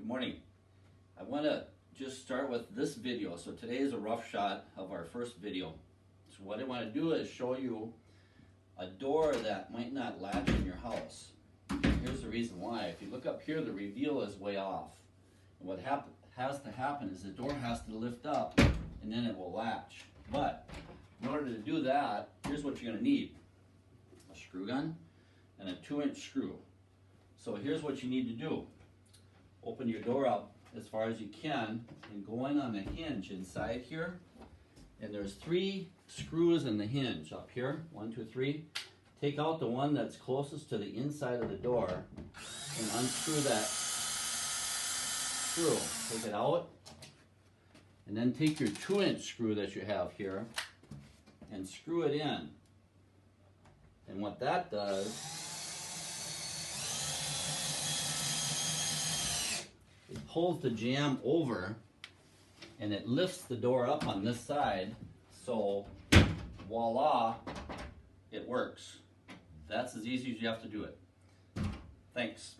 morning. I want to just start with this video. So today is a rough shot of our first video. So what I want to do is show you a door that might not latch in your house. Here's the reason why. If you look up here, the reveal is way off. And what has to happen is the door has to lift up and then it will latch. But in order to do that, here's what you're going to need. A screw gun and a 2-inch screw. So here's what you need to do. Open your door up as far as you can and go in on the hinge inside here. And there's 3 screws in the hinge up here. 1, 2, 3. Take out the one that's closest to the inside of the door and unscrew that screw. Take it out. And then take your 2-inch screw that you have here and screw it in. And what that does, it pulls the jamb over and it lifts the door up on this side, so voila, it works. That's as easy as you have to do it. Thanks.